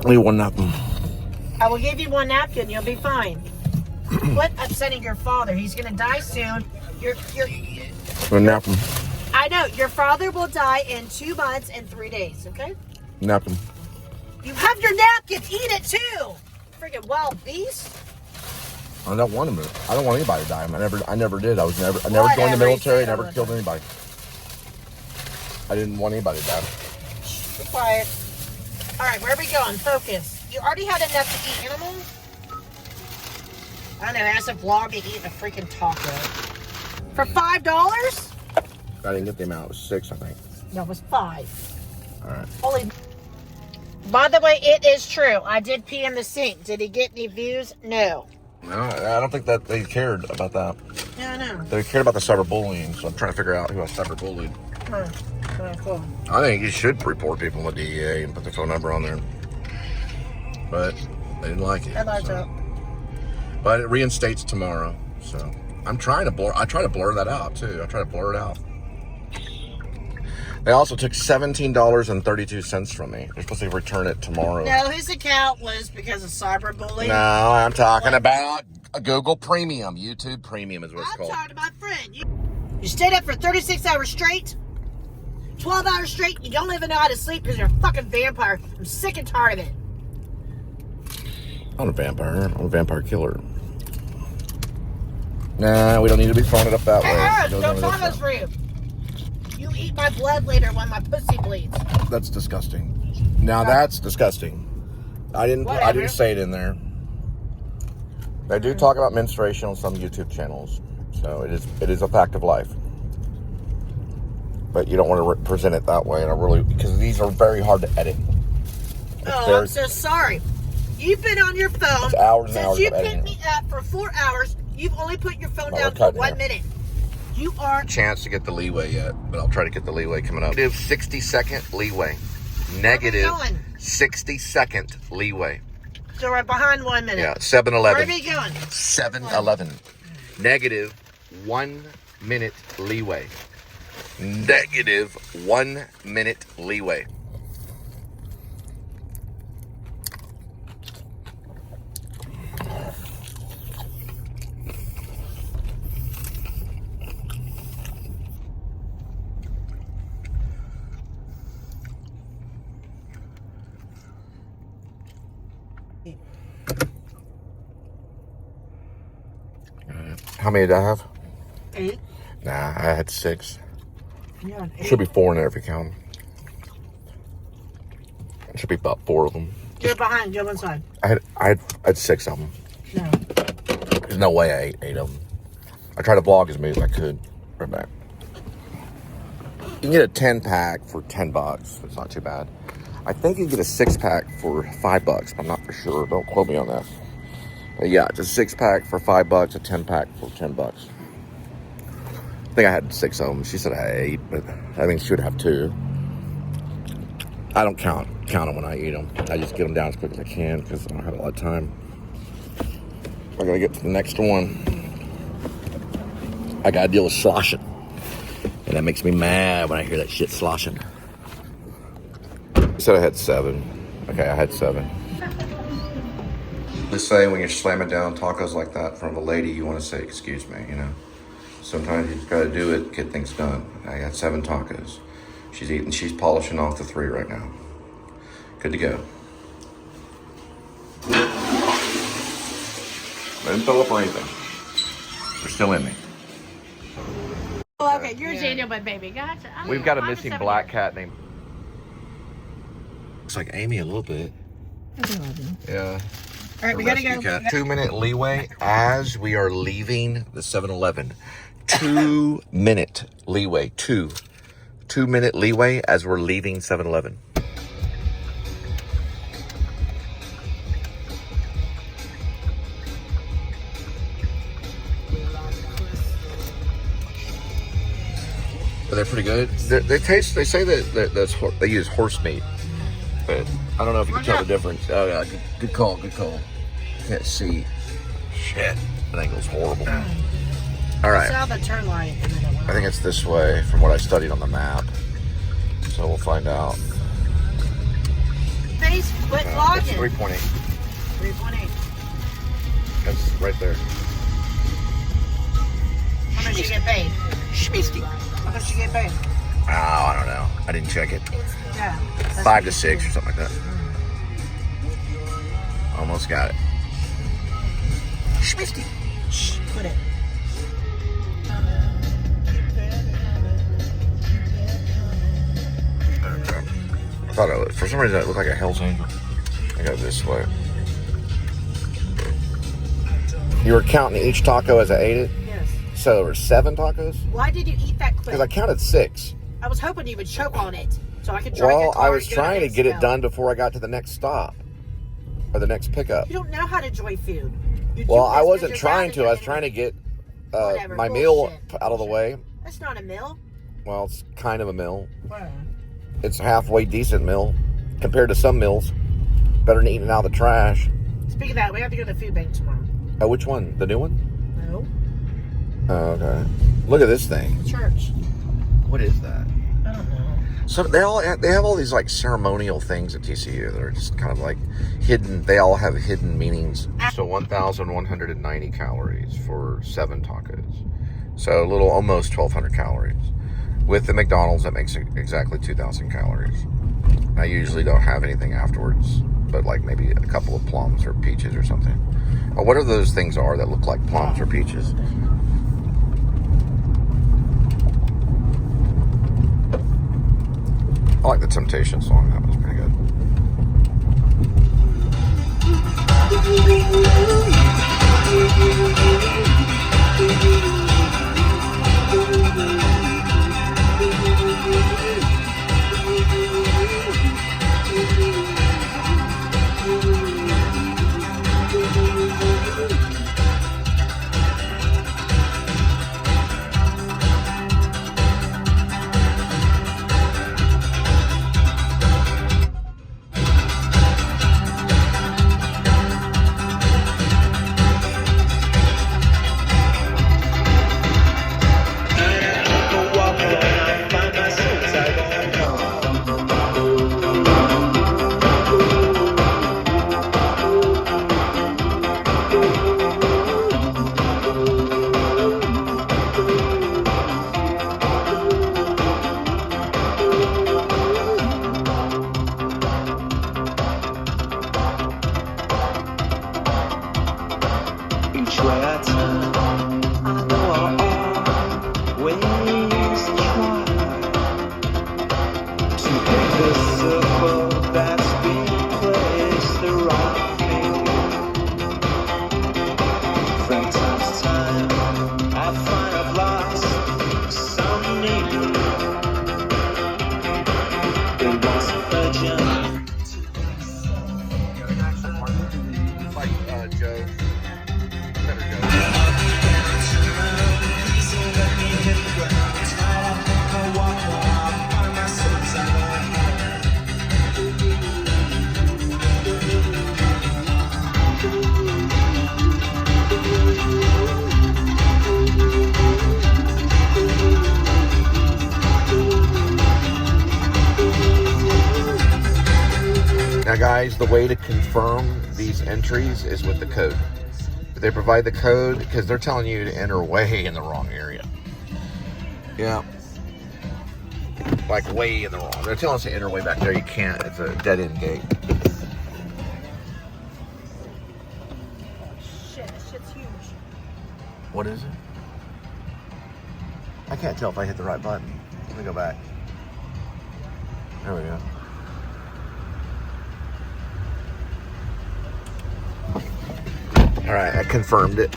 Only one napkin. I will give you one napkin. You'll be fine. Quit upsetting your father. He's going to die soon. A napkin. I know. Your father will die in 2 months and 3 days, okay? Napkin. You have your napkin. Eat it, too. Freaking wild beast. I don't want to move. I don't want anybody to die. I never did. I never joined the military. I never killed anybody. I didn't want anybody to die. Be quiet. All right, where are we going? Focus. You already had enough to eat animals? I don't know. As a vlog, me eating a freaking taco. For $5? I didn't get the amount. It was 6, I think. No, it was 5. All right. Holy. By the way, it is true. I did pee in the sink. Did he get any views? No. No, I don't think that they cared about that. Yeah, I know. They cared about the cyberbullying, so I'm trying to figure out who I cyberbullied. Huh. Cool. I think you should report people in the DEA and put their phone number on there. But they didn't like it. I like so. it. But it reinstates tomorrow, so I'm trying to blur. I try to blur that out too. I try to blur it out. They also took $17.32 from me. They're supposed to return it tomorrow. No, his account was because of cyberbullying. No, I'm talking about a Google Premium. YouTube Premium is what it's called. I'm talking to my friend. You stayed up for 36 hours straight, 12 hours straight. You don't even know how to sleep because you're a fucking vampire. I'm sick and tired of it. I'm not a vampire. I'm a vampire killer. Nah, we don't need to be throwing it up that way. No tacos for you. You eat my blood later when my pussy bleeds. That's disgusting. Now that's disgusting. I didn't say it in there. They do talk about menstruation on some YouTube channels, so it is a fact of life. But you don't want to present it that way, and because these are very hard to edit. I'm so sorry. You've been on your phone it's hours and since hours you of picked me up for 4 hours. You've only put your phone down for 1 minute. You are chance to get the leeway yet, but I'll try to get the leeway coming up. Negative 60-second leeway. Negative 60-second leeway. So we're behind 1 minute. Yeah, 7-Eleven. Where are we going? 7-Eleven. Negative 1 minute leeway. Negative 1 minute leeway. How many did I have? 8. Nah, I had 6. Yeah, 8. Should be 4 in there if you count them. It should be about 4 of them. You're behind. Go inside. I had 6 of them. No. There's no way I ate 8 of them. I tried to vlog as many as I could. Right back. You can get a 10-pack for $10. It's not too bad. I think you can get a 6-pack for $5, but I'm not for sure. Don't quote me on that. But yeah, it's a 6-pack for $5, a 10-pack for $10. I think I had 6 of them. She said I had 8, but I think she would have 2. I don't count them when I eat them. I just get them down as quick as I can because I don't have a lot of time. I gotta get to the next one. I gotta deal with sloshing. And that makes me mad when I hear that shit sloshing. I said I had 7. Okay, I had 7. They say when you're slamming down tacos like that in front of a lady, you want to say, excuse me, you know. Sometimes you just gotta do it, get things done. I got 7 tacos. She's polishing off the 3 right now. Good to go. I didn't throw up or anything. They're still in me. Oh, okay, you're Daniel, but baby, gotcha. We've got a missing black cat named... Looks like Amy a little bit. Yeah. All right, we gotta go. 2-minute leeway as we are leaving the 7-Eleven. 2-minute leeway. 2-minute leeway as we're leaving 7-Eleven. They're pretty good. They say that they use horse meat, but I don't know if you can tell the difference. Oh yeah, good call. Can't see. Shit, that angle's horrible. All right. I saw the turn light. I think it's this way from what I studied on the map. So we'll find out. Facebook. Quit It's vlogging. 3.8. 3.8. That's right there. How much you get paid? Schmisty. How much you get paid? Oh, I don't know. I didn't check it. Yeah. 5 to 6 or something like that. Almost got it. Schmisty. Shh, quit it. I thought it was, for some reason it looked like a Hell's Angel. I go this way. You were counting each taco as I ate it? Yes. So there were 7 tacos? Why did you eat that quick? Because I counted 6. I was hoping you would choke on it so I could drive your Well, car. I was and go trying to next get it stop. done before I got to the next stop. Or the next pickup. You don't know how to enjoy food. You do Well, this I 'cause wasn't you're trying proud to. of I was it. trying to get Whatever, my meal bullshit. out of the way. That's not a meal. Well, it's kind of a meal. Where? It's a halfway decent meal compared to some meals. Better than eating out of the trash. Speaking of that, we have to go to the food bank tomorrow. Oh, which one? The new one? No. Oh, okay. Look at this thing. Church. What is that? I don't know. So they have all these like ceremonial things at TCU that are just kind of like hidden. They all have hidden meanings. So 1,190 calories for 7 tacos. So a little almost 1,200 calories. With the McDonald's, that makes it exactly 2,000 calories. I usually don't have anything afterwards, but like maybe a couple of plums or peaches or something. What are those things are that look like plums or peaches? I like the Temptation song. That was pretty good. Each way I turn, I know I'll always try to make this circle that's been placed around me. From time to time, I find I've lost some need. It wasn't urgent. Like Joe. Better Joe. Now guys, the way to confirm these entries is with the code. They provide the code because they're telling you to enter way in the wrong area. Yeah. Like way in the wrong. They're telling us to enter way back there. You can't. It's a dead end gate. Shit, this shit's huge. What is it? I can't tell if I hit the right button. Let me go back. There we go. All right, I confirmed it.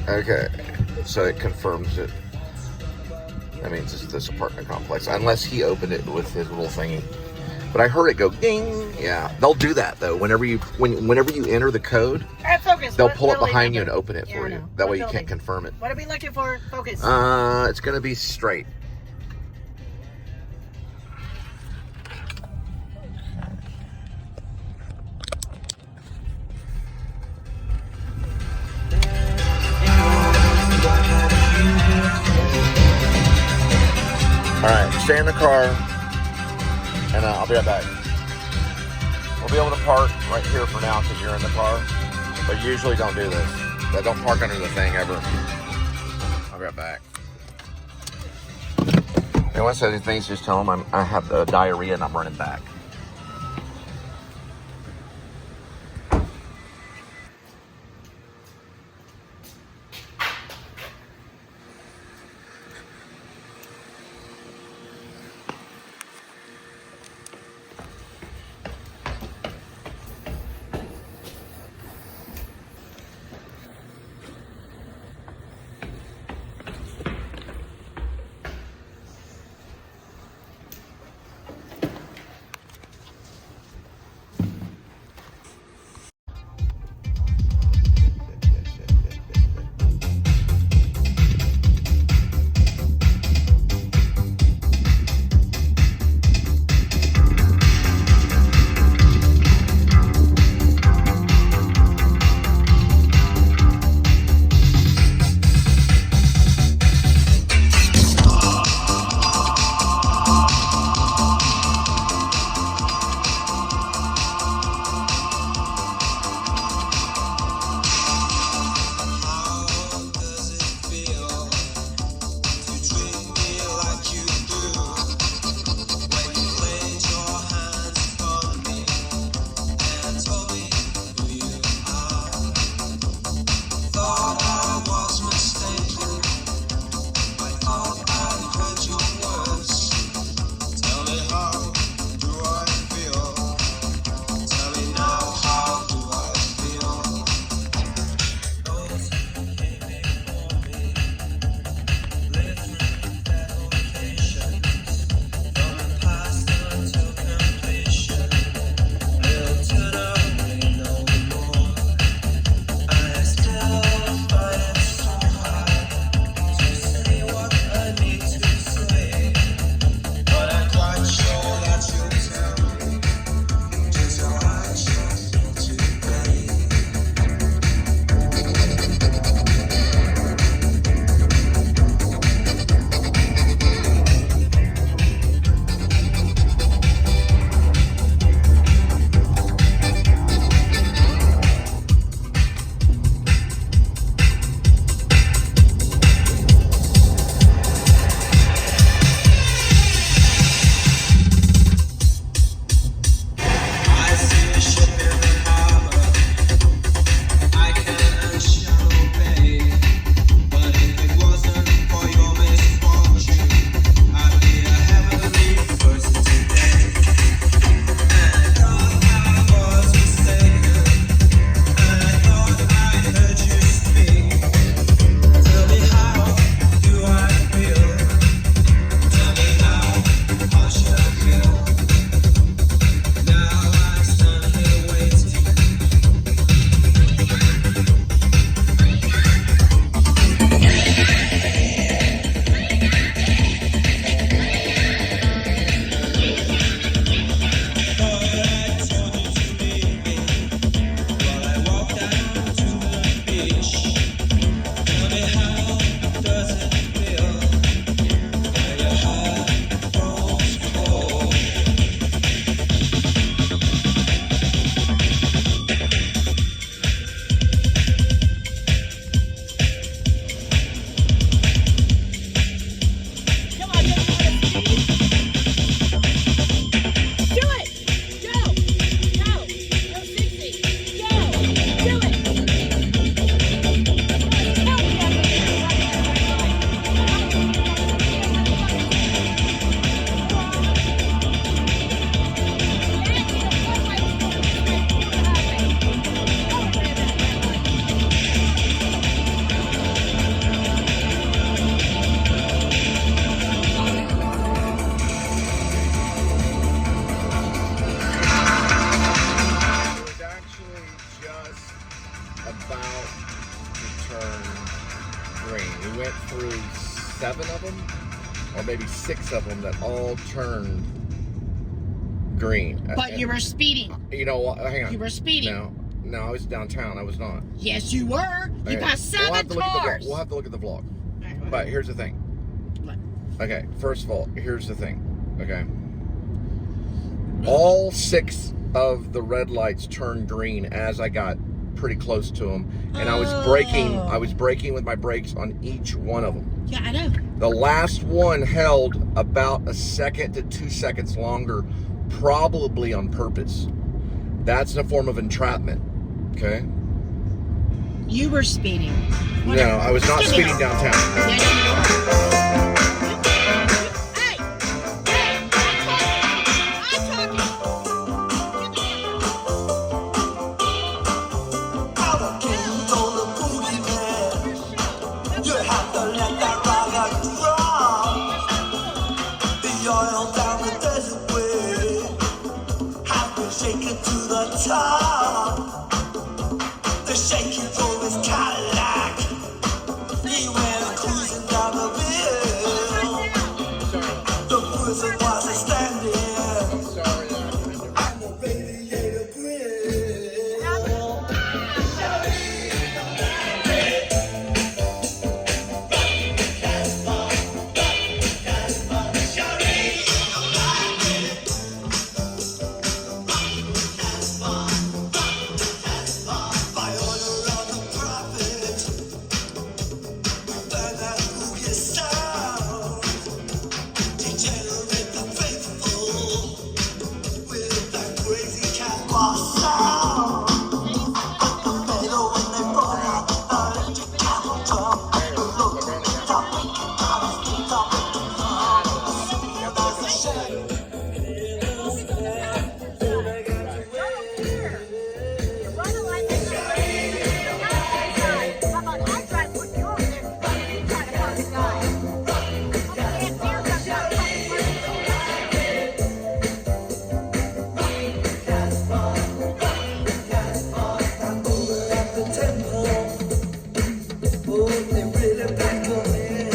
Okay, so it confirms it. That means it's this apartment complex, unless he opened it with his little thingy. But I heard it go ding. Yeah, they'll do that though. Whenever you enter the code, All right, focus. they'll What pull up building behind you number? and open it Yeah, for I you. know. That What way you building? can't confirm it. What are we looking for? Focus. It's gonna be straight. All right, stay in the car, and I'll be right back. We'll be able to park right here for now because you're in the car. But usually don't do this. Don't park under the thing ever. I'll be right back. If anyone says anything, just tell them I have the diarrhea and I'm running back. went through 7 of them, or maybe 6 of them that all turned green. But you were speeding. You know what? Hang on. You were speeding. No, I was downtown. I was not. Yes, you were. You passed 7 cars. We'll have to look at the vlog. Right, but here's the thing. What? Okay, first of all, here's the thing. Okay. All 6 of the red lights turned green as I got pretty close to them, and I was braking with my brakes on each one of them. Yeah, I know. The last one held about a second to 2 seconds longer, probably on purpose. That's a form of entrapment. Okay. You were speeding. No, I was not speeding downtown. Yes, you were. Hey! Hey! I'm talking! You have to let that rocket drop. The oil down the desert way. Have to shake it to the top. The shaking through his Cadillac. He went cruising down the hill. The prison was standing. And the radiator grill. By order of the prophet, burn that boogie sound. Degenerate the faithful with that crazy cat boss sound. But the metal when they brought out the electric cattle drum, look, stop making dollars, stop making drum. There's a shadow in the sky. The tempo, oh, they really back on it.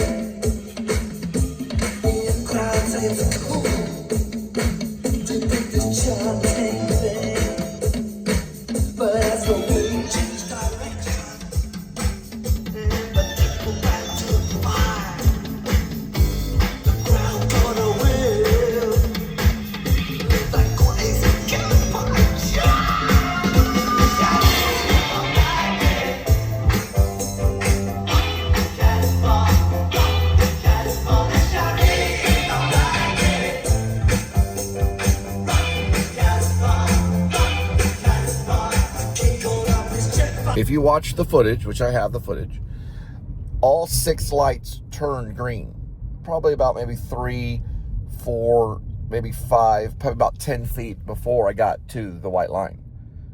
The crowd say it's cool to think this charm thing, but as the wind changed direction, the people back to the fire. The ground caught a whiff, like crazy campfire. If you watch the footage, which I have the footage, all 6 lights turned green. Probably about maybe 3, 4, maybe 5, probably about 10 feet before I got to the white line.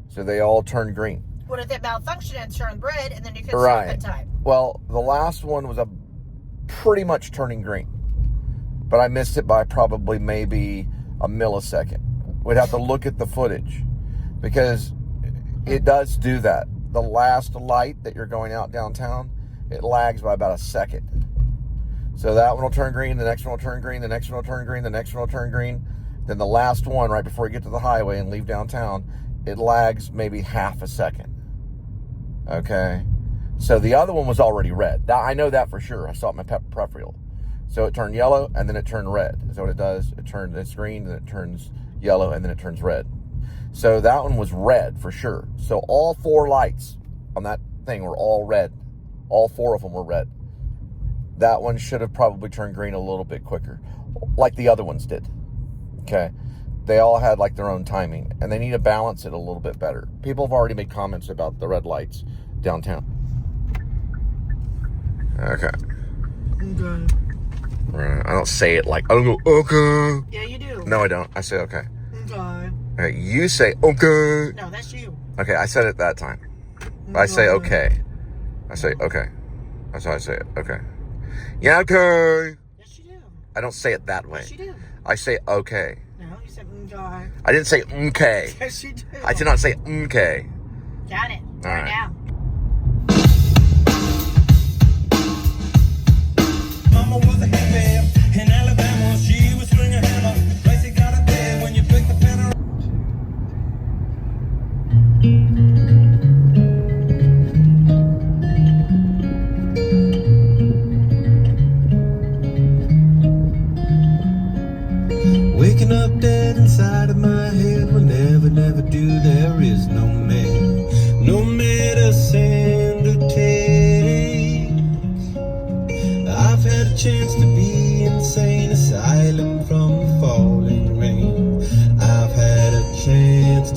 So they all turned green. What if it malfunctioned and turned red, and then you could stop in time? Well, the last one was pretty much turning green, but I missed it by probably maybe a millisecond. We'd have to look at the footage because it does do that. The last light that you're going out downtown, it lags by about a second. So that one will turn green, the next one will turn green, the next one will turn green, the next one will turn green. Then the last one, right before you get to the highway and leave downtown, it lags maybe half a second. Okay? So the other one was already red. I know that for sure. I saw it in my peripheral. So it turned yellow, and then it turned red. So what it does, it's green, then it turns yellow, and then it turns red. So that one was red for sure. So all 4 lights on that thing were all red. All 4 of them were red. That one should have probably turned green a little bit quicker, like the other ones did. Okay? They all had like their own timing, and they need to balance it a little bit better. People have already made comments about the red lights downtown. Okay. Right. I don't say it like, I don't go, okay. Yeah, you do. No, I don't. I say okay. Okay. Okay, you say okay. No, that's you. Okay, I said it that time. I say okay. I say okay. That's how I say it. Okay. Yeah, okay. Yes, you do. I don't say it that way. Yes, you do. I say okay. No, you said okay. I didn't say okay. Yes, you do. I did not say okay. Got it. All right. Now. Mama was a hippie in Alabama. She was swinging a hammer. Place you got it there when you pick the pen around. Waking up dead inside of my head will never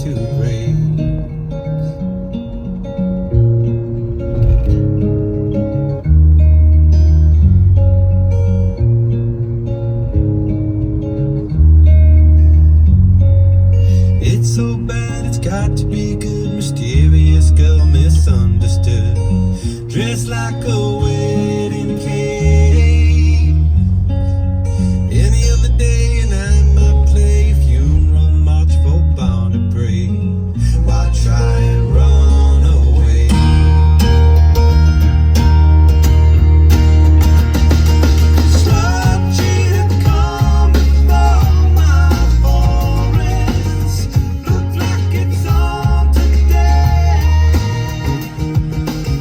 to break. It's so bad, it's got to be good. Mysterious girl, misunderstood. Dressed like a wedding cake. Any other day and I might play a funeral march for Born to Pray. Why try and run away? Slow cheetah coming for my forest. Look like it's on today.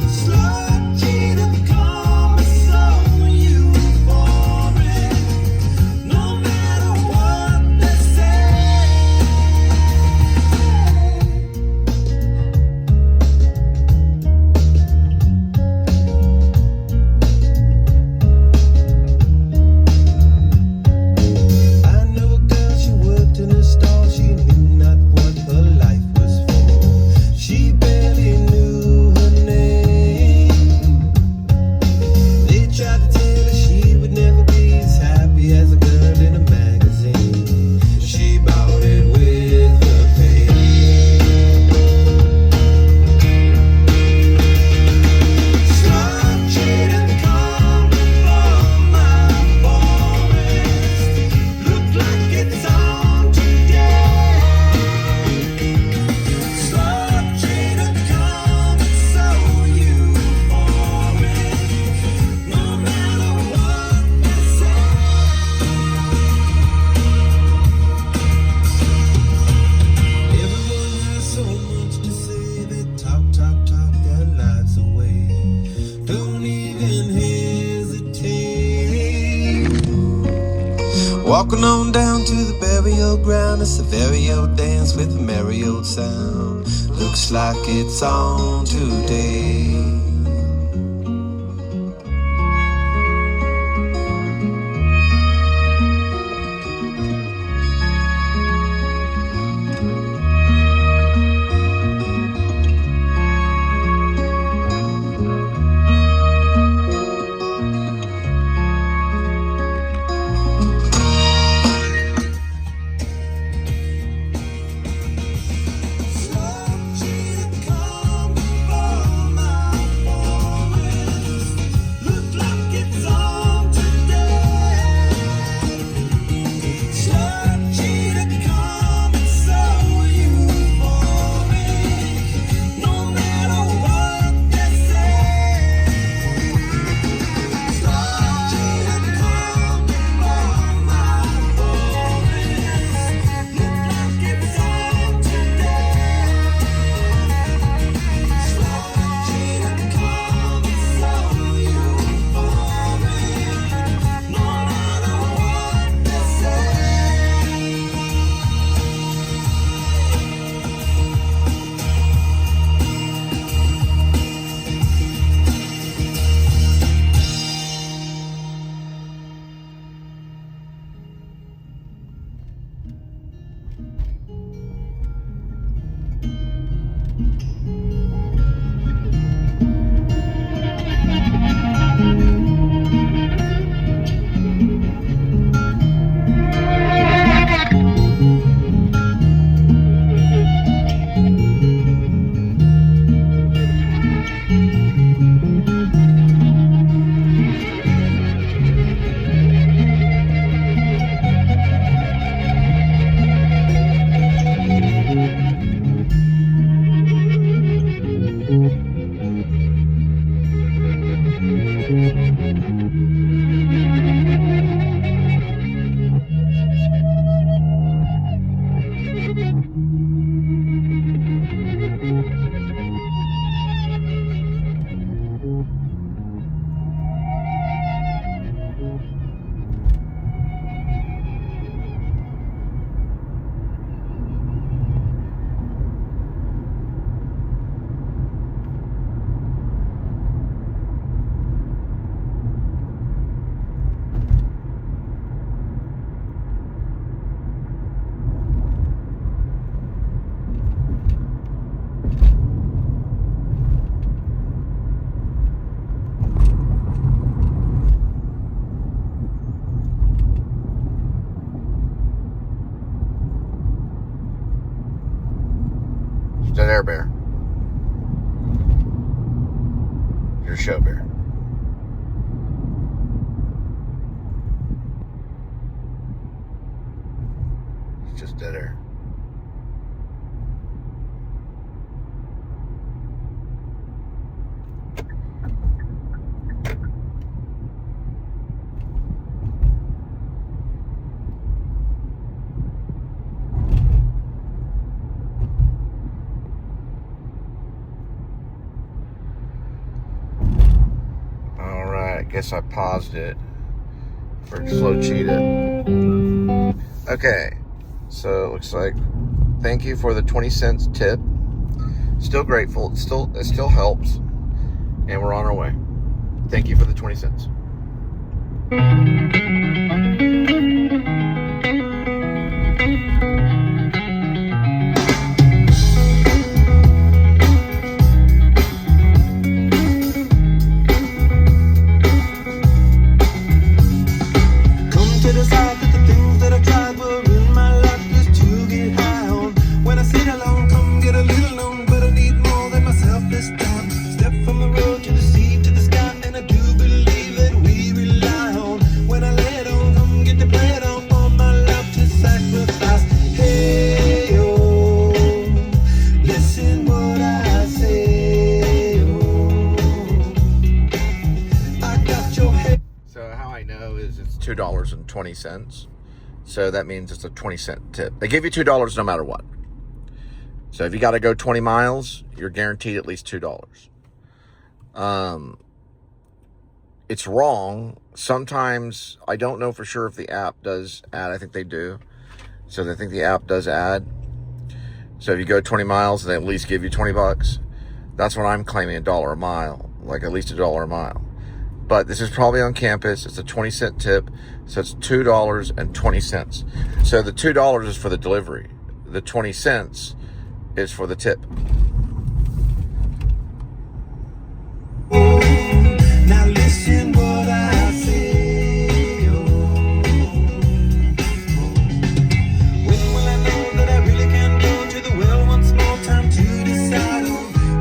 Slow cheetah coming, so you for it. No matter what they say. I know a girl, she worked in a stall. She knew not what her life was for. She barely knew her name. They tried to tell her she would never be as happy as a girl in a magazine. She bought it with her pain. Slow cheetah coming for my forest. Look like it's on today. Slow cheetah coming, so you for it. No matter what they say. Everyone has so much to say. They talk their lives away. Don't even hesitate. Walking on down to the burial ground. It's a very old dance with a merry old sound. Looks like it's on today. Slow cheetah coming for my forest. Look like it's on today. Slow cheetah coming, so you for it. No matter what they say. Slow cheetah coming for my forest. Look like it's on today. Slow cheetah coming, so you for it. No matter what they say. Is that Air Bear? Your show bear. It's just dead air. Guess I paused it for slow cheetah. Okay, so it looks like thank you for the 20 cents tip. Still grateful. It still helps, and we're on our way. Thank you for the 20 cents. $2.20. So that means it's a 20-cent tip. They give you $2 no matter what. So if you got to go 20 miles, you're guaranteed at least $2. It's wrong. Sometimes, I don't know for sure if the app does add. I think they do. So I think the app does add. So if you go 20 miles, they at least give you $20. That's what I'm claiming, $1 a mile. Like at least $1 a mile. But this is probably on campus. It's a 20-cent tip. So it's $2.20. So the $2 is for the delivery. The 20 cents is for the tip. Now listen what I say. When will I know that I really can go to the well once more? Time to decide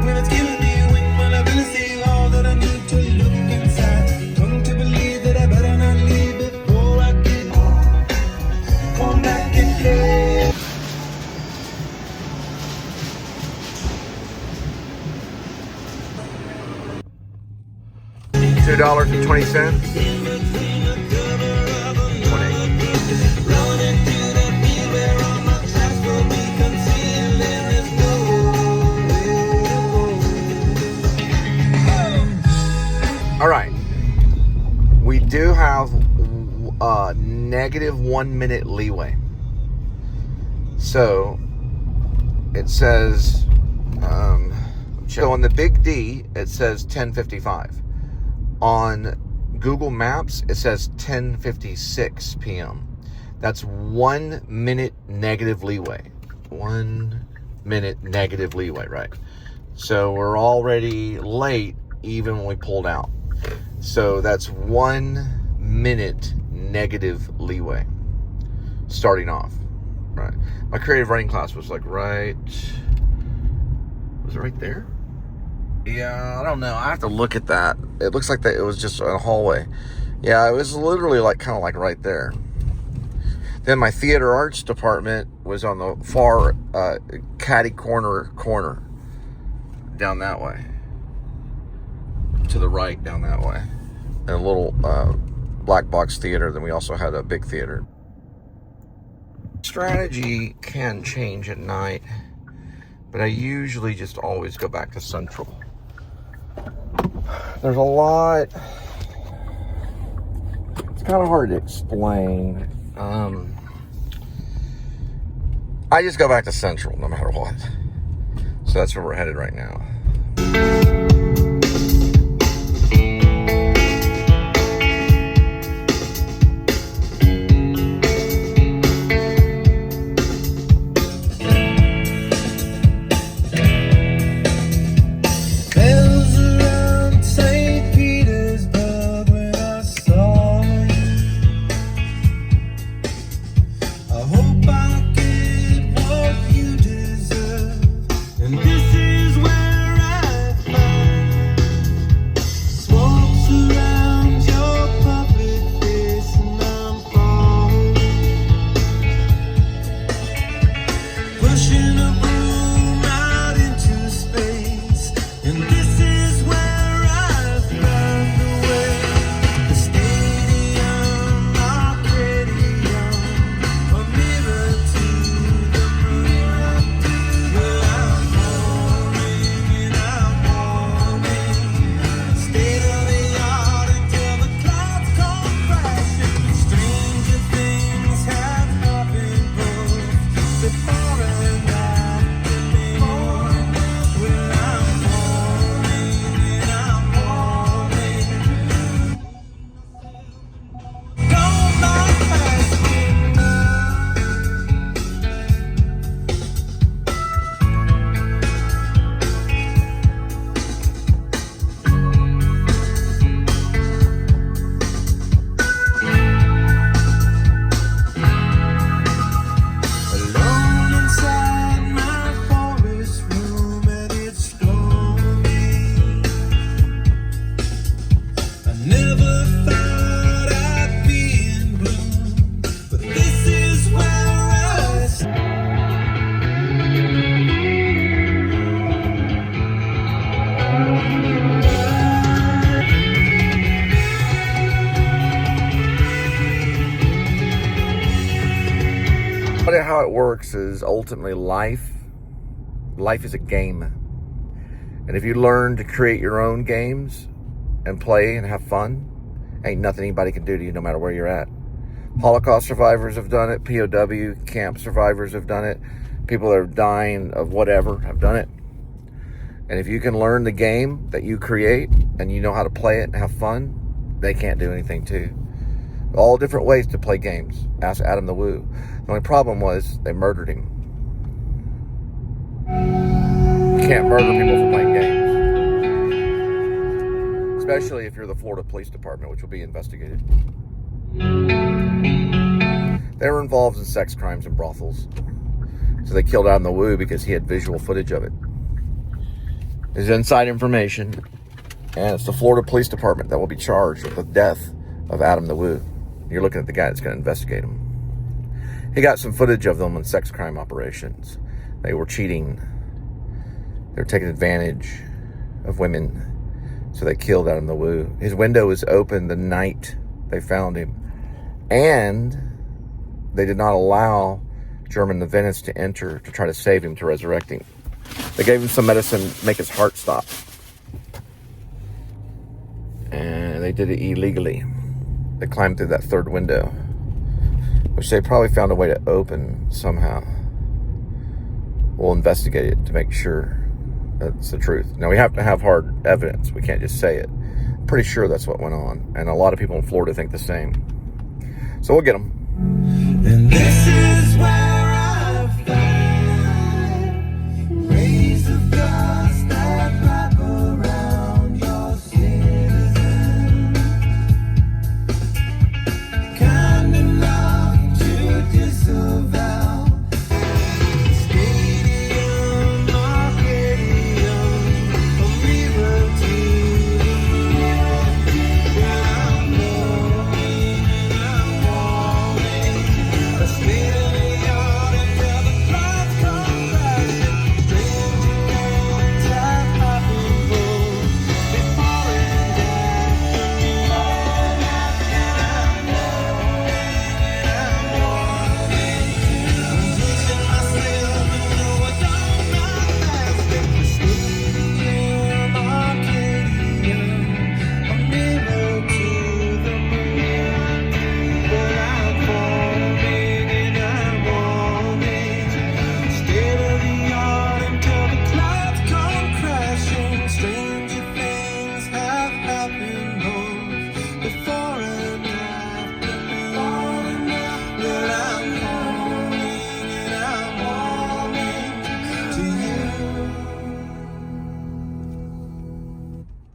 when it's killing me. When will I really see all that I need to look inside? Come to believe that I better not leave before I get come back and play. $2.20. 20. All right. We do have negative 1 minute leeway. So it says, so on the big D, it says 10:55. On Google Maps, it says 10:56 p.m. That's 1 minute negative leeway. 1 minute negative leeway, right? So we're already late even when we pulled out. So that's 1 minute negative leeway starting off, right? My creative writing class was like was it right there? Yeah, I don't know. I have to look at that. It looks like that it was just a hallway. Yeah, it was literally like kind of like right there. Then my theater arts department was on the far catty corner down that way. To the right down that way. And a little black box theater. Then we also had a big theater. Strategy can change at night, but I usually just always go back to Central. There's a lot. It's kind of hard to explain. I just go back to Central no matter what. So that's where we're headed right now. I hope I get what you deserve. And pushing a broom out into space. And this is where I found the way. The stadium, Arcadium, a mirror to the moon. Well, I'm falling and I'm falling. State of the art until the clouds come crashing. Stranger things have happened both before and after me. Well, I'm falling and I'm falling. Don't mind asking now. Alone inside my forest room, and it's lonely. I never thought I'd be in bloom, but this is where I But how it works is ultimately life is a game. And if you learn to create your own games and play and have fun, ain't nothing anybody can do to you no matter where you're at. Holocaust survivors have done it. POW camp survivors have done it. People that are dying of whatever have done it. And if you can learn the game that you create and you know how to play it and have fun, they can't do anything to you. All different ways to play games. Ask Adam the Woo. The only problem was they murdered him. You can't murder people for playing games. Especially if you're the Florida Police Department, which will be investigated. They were involved in sex crimes and brothels. So they killed Adam the Woo because he had visual footage of it. It's inside information. And it's the Florida Police Department that will be charged with the death of Adam the Woo. You're looking at the guy that's going to investigate him. He got some footage of them in sex crime operations. They were cheating. They were taking advantage of women. So they killed Adam the Woo. His window was open the night they found him. And they did not allow German the Venice to enter to try to save him, to resurrect him. They gave him some medicine to make his heart stop. And they did it illegally. They climbed through that third window, which they probably found a way to open somehow. We'll investigate it to make sure that's the truth. Now, we have to have hard evidence. We can't just say it. Pretty sure that's what went on. And a lot of people in Florida think the same. So we'll get them. And this is where I find rays of dust that wrap around your skin, kind enough to disavow. Stadium, Arcadium, a mirror to the moon. Well, I'm falling and I'm falling. A state of the art until the clouds come crashing. Stranger things have happened both before and after me. And I'm falling and I'm falling. I'm losing myself and no, I don't mind asking. The stadium, Arcadium, a mirror to the moon. Well, I'm falling and I'm falling. State of the art until the clouds come crashing. Stranger things have happened both before and after me. Well, I'm falling and I'm falling to you.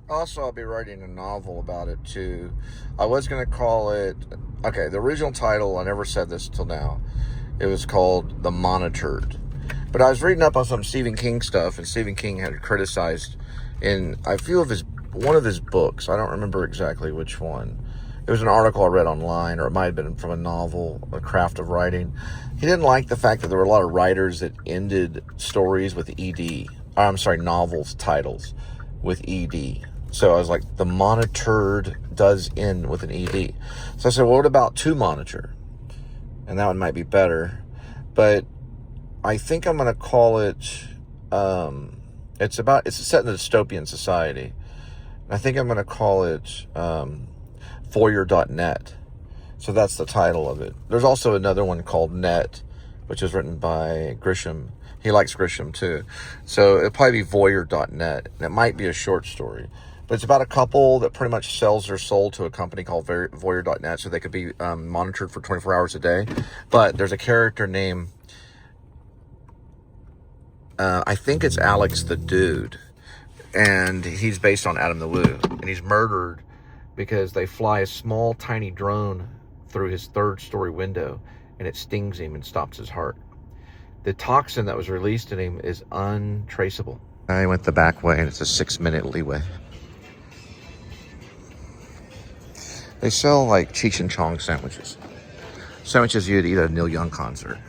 Also, I'll be writing a novel about it too. I was going to call it, okay, the original title, I never said this till now. It was called The Monitored. But I was reading up on some Stephen King stuff, and Stephen King had criticized in a few of one of his books. I don't remember exactly which one. It was an article I read online, or it might have been from a novel, A Craft of Writing. He didn't like the fact that there were a lot of writers that ended stories with ED. Novels titles with ED. So I was like, the monitored does end with an ED. So I said, well, what about to monitor? And that one might be better. But I think I'm going to call it, it's set in a dystopian society. I think I'm going to call it voyeur.net. So that's the title of it. There's also another one called Net, which is written by Grisham. He likes Grisham too. So it'll probably be voyeur.net. And it might be a short story. But it's about a couple that pretty much sells their soul to a company called voyeur.net so they could be monitored for 24 hours a day. But there's a character named, I think it's Alex the Dude. And he's based on Adam the Woo. And he's murdered because they fly a small, tiny drone through his 3rd-story window, and it stings him and stops his heart. The toxin that was released in him is untraceable. I went the back way, and it's a 6-minute leeway. They sell, like, Cheech and Chong sandwiches. Sandwiches you'd eat at a Neil Young concert.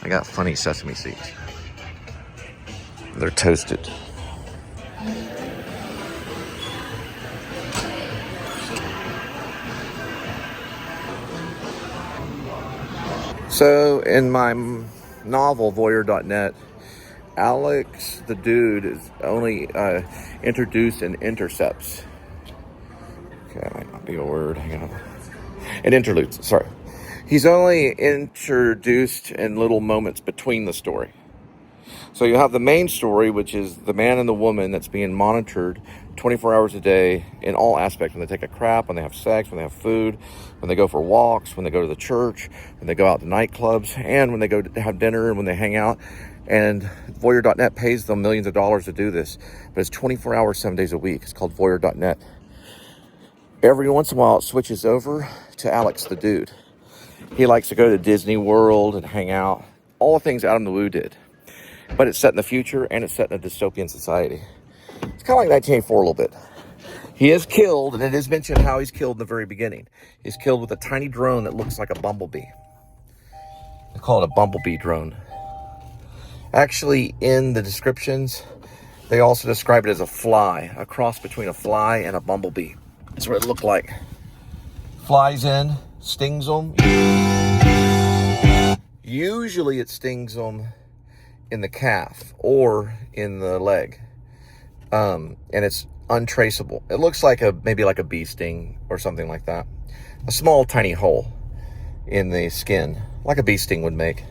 I got funny sesame seeds. They're toasted. So in my novel, voyeur.net, Alex the Dude is only introduced in intercepts. Okay, that might not be a word. Hang on. In interludes, sorry. He's only introduced in little moments between the story. So you have the main story, which is the man and the woman that's being monitored 24 hours a day in all aspects. When they take a crap, when they have sex, when they have food, when they go for walks, when they go to the church, when they go out to nightclubs, and when they go to have dinner and when they hang out. And voyeur.net pays them millions of dollars to do this. But it's 24 hours, 7 days a week. It's called voyeur.net. Every once in a while, it switches over to Alex the Dude. He likes to go to Disney World and hang out. All the things Adam the Woo did. But it's set in the future, and it's set in a dystopian society. It's kind of like 1984 a little bit. He is killed, and it is mentioned how he's killed in the very beginning. He's killed with a tiny drone that looks like a bumblebee. They call it a bumblebee drone. Actually, in the descriptions, they also describe it as a fly, a cross between a fly and a bumblebee. That's what it looked like. Flies in, stings them. Usually it stings them in the calf or in the leg, and it's untraceable. It looks like maybe like a bee sting or something like that. A small tiny hole in the skin, like a bee sting would make,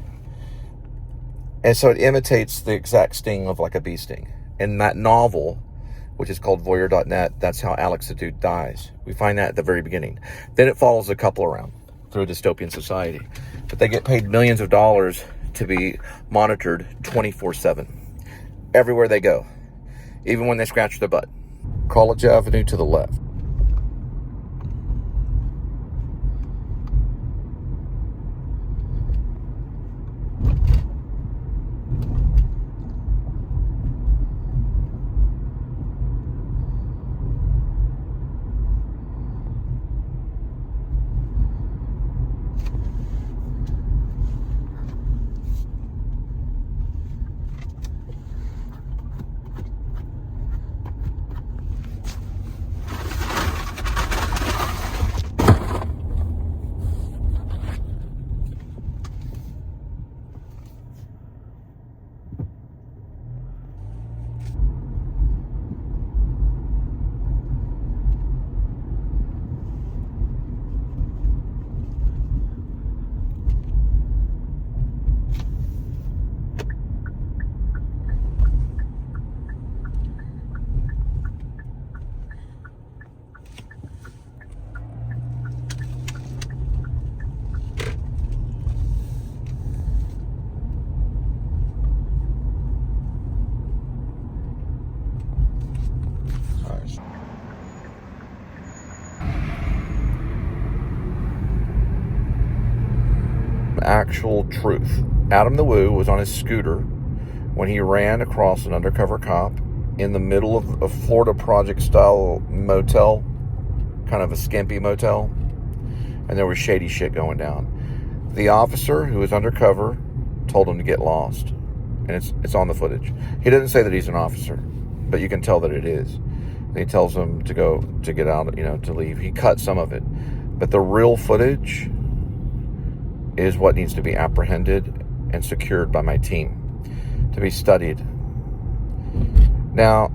and so it imitates the exact sting of like a bee sting. In that novel, which is called voyeur.net, that's how Alex the Dude dies. We find that at the very beginning. Then it follows a couple around through a dystopian society, but they get paid millions of dollars to be monitored 24/7 everywhere they go, even when they scratch their butt. College Avenue to the left. Actual truth. Adam the Woo was on his scooter when he ran across an undercover cop in the middle of a Florida Project style motel kind of a skimpy motel, and there was shady shit going down. The officer who was undercover told him to get lost, and it's on the footage. He doesn't say that he's an officer, but you can tell that it is. And he tells him to get out, to leave. He cut some of it, but the real footage is what needs to be apprehended and secured by my team to be studied. Now,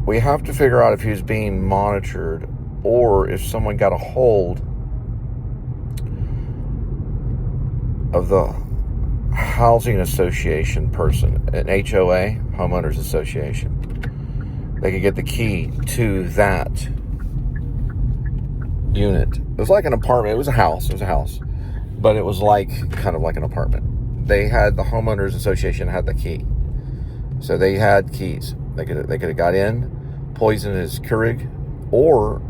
we have to figure out if he was being monitored or if someone got a hold of the housing association person, an HOA, homeowners association. They could get the key to that unit. It was like an apartment. It was a house. But it was kind of like an apartment. The homeowners association had the key. So they had keys. They could have got in, poisoned his Keurig, or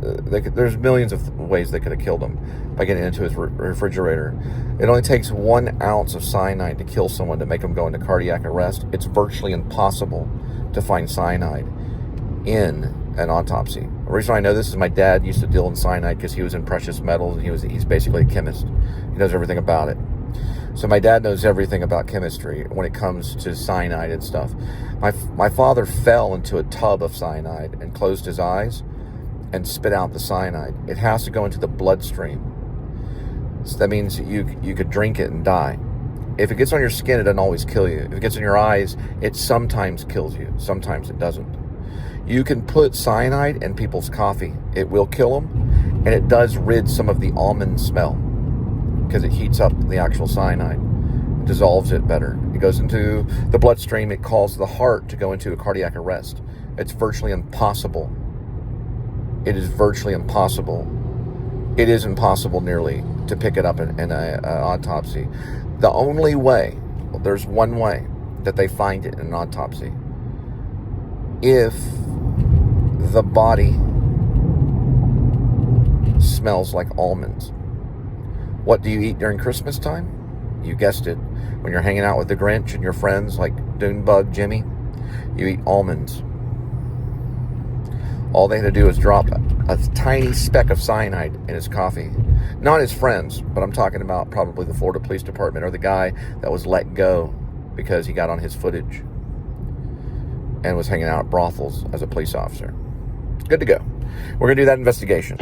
there's millions of ways they could have killed him by getting into his refrigerator. It only takes 1 ounce of cyanide to kill someone to make them go into cardiac arrest. It's virtually impossible to find cyanide in an autopsy. The reason I know this is my dad used to deal in cyanide because he was in precious metals. He's basically a chemist. He knows everything about it. So my dad knows everything about chemistry when it comes to cyanide and stuff. My father fell into a tub of cyanide and closed his eyes and spit out the cyanide. It has to go into the bloodstream. So that means you could drink it and die. If it gets on your skin, it doesn't always kill you. If it gets in your eyes, it sometimes kills you. Sometimes it doesn't. You can put cyanide in people's coffee. It will kill them, and it does rid some of the almond smell because it heats up the actual cyanide. It dissolves it better. It goes into the bloodstream. It causes the heart to go into a cardiac arrest. It's virtually impossible. It is virtually impossible. It is impossible nearly to pick it up in an autopsy. The only way, there's one way that they find it in an autopsy. If the body smells like almonds. What do you eat during Christmas time? You guessed it. When you're hanging out with the Grinch and your friends like Dunebug Jimmy, you eat almonds. All they had to do is drop a tiny speck of cyanide in his coffee. Not his friends, but I'm talking about probably the Florida Police Department or the guy that was let go because he got on his footage and was hanging out at brothels as a police officer. Good to go. We're going to do that investigation.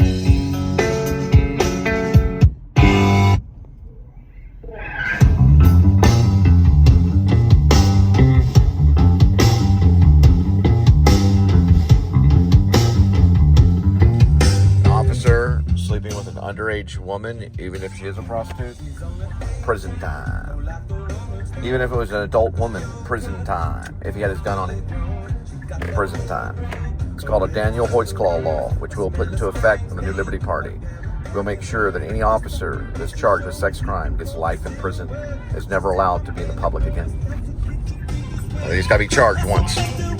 Officer sleeping with an underage woman, even if she is a prostitute, prison time. Even if it was an adult woman, prison time. If he had his gun on him, prison time. It's called a Daniel Hoytsclaw law, which we'll put into effect in the New Liberty Party. We'll make sure that any officer that's charged with sex crime gets life in prison, is never allowed to be in the public again. He's got to be charged once. And